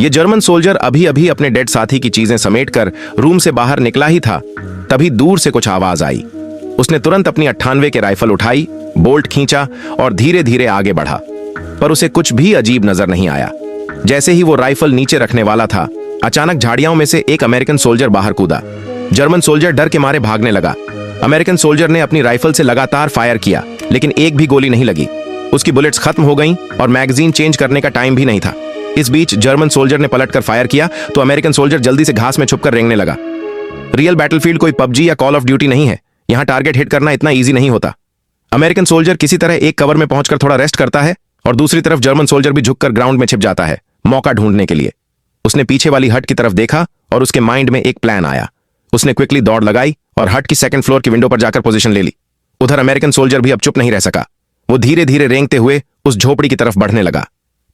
ये German soldier अभी अभी अपने डेड साथी की चीजें समेटकर रूम से बाहर निकला ही था, तभी दूर से कुछ आवाज आई। उसने तुरंत अपनी 98 के राइफल उठाई, बोल्ट खींचा और धीरे धीरे आगे बढ़ा, पर उसे कुछ भी अजीब नजर नहीं आया। जैसे ही वो राइफल नीचे रखने वाला था, अचानक झाड़ियों में से एक अमेरिकन सोल्जर बाहर कूदा। जर्मन सोल्जर डर के मारे भागने लगा। अमेरिकन सोल्जर ने अपनी राइफल से लगातार फायर किया, लेकिन एक भी गोली नहीं लगी। उसकी बुलेट्स खत्म हो गईं और मैगजीन चेंज करने का टाइम भी नहीं था। इस बीच जर्मन सोल्जर ने पलटकर फायर किया तो अमेरिकन सोल्जर जल्दी से घास में छुपकर रेंगने लगा। रियल बैटलफील्ड कोई पबजी या कॉल ऑफ ड्यूटी नहीं है। यहाँ टारगेट हिट करना इतना इजी नहीं होता। अमेरिकन सोल्जर किसी तरह एक कवर में पहुंचकर थोड़ा रेस्ट करता है और दूसरी तरफ जर्मन सोल्जर भी झुककर ग्राउंड में छिप जाता है, मौका ढूंढने के लिए। उसने पीछे वाली हट की तरफ देखा और उसके माइंड में एक प्लान आया। उसने क्विकली दौड़ लगाई और हट की सेकंड फ्लोर की विंडो पर जाकर पोजीशन ले ली। उधर अमेरिकन सोल्जर भी अब चुप नहीं रह सका। वो धीरे धीरे रेंगते हुए उस झोपड़ी की तरफ बढ़ने लगा।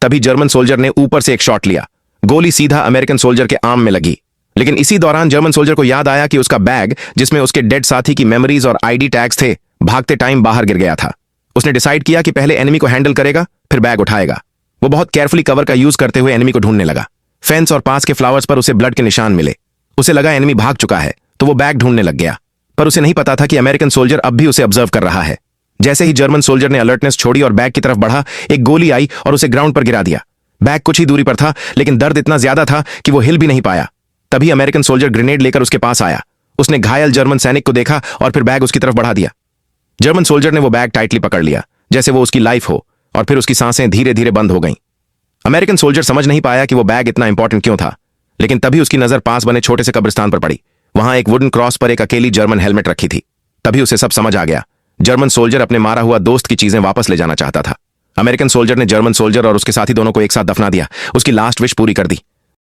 तभी जर्मन सोल्जर ने ऊपर से एक शॉट लिया। गोली सीधा अमेरिकन सोल्जर के आर्म में लगी, लेकिन इसी दौरान जर्मन सोल्जर को याद आया कि उसका बैग, जिसमें उसके डेड साथी की मेमोरीज और आईडी टैग्स थे, भागते टाइम बाहर गिर गया था। उसने डिसाइड किया कि पहले एनिमी को हैंडल करेगा, फिर बैग उठाएगा। वो बहुत केयरफुली कवर का यूज करते हुए एनिमी को ढूंढने लगा। फेंस और पास के फ्लावर्स पर उसे ब्लड के निशान मिले। उसे लगा एनिमी भाग चुका है, तो वो बैग ढूंढने लग गया, पर उसे नहीं पता था कि अमेरिकन सोल्जर अब भी उसे ऑब्जर्व कर रहा है। जैसे ही जर्मन सोल्जर ने अलर्टनेस छोड़ी और बैग की तरफ बढ़ा, एक गोली आई और उसे ग्राउंड पर गिरा दिया। बैग कुछ ही दूरी पर था, लेकिन दर्द इतना ज्यादा था कि वो हिल भी नहीं पाया। तभी अमेरिकन सोल्जर ग्रेनेड लेकर उसके पास आया। उसने घायल जर्मन सैनिक को देखा और फिर बैग उसकी तरफ बढ़ा दिया। जर्मन सोल्जर ने वो बैग टाइटली पकड़ लिया, जैसे वो उसकी लाइफ हो, और फिर उसकी सांसें धीरे धीरे बंद हो गईं। अमेरिकन सोल्जर समझ नहीं पाया कि वो बैग इतना इंपॉर्टेंट क्यों था, लेकिन तभी उसकी नजर पास बने छोटे से कब्रिस्तान पर पड़ी। वहां एक वुडन क्रॉस पर एक अकेली जर्मन हेलमेट रखी थी। तभी उसे सब समझ आ गया। जर्मन सोल्जर अपने मारा हुआ दोस्त की चीजें वापस ले जाना चाहता था। अमेरिकन सोल्जर ने जर्मन सोल्जर और उसके साथी दोनों को एक साथ दफना दिया, उसकी लास्ट विश पूरी कर दी।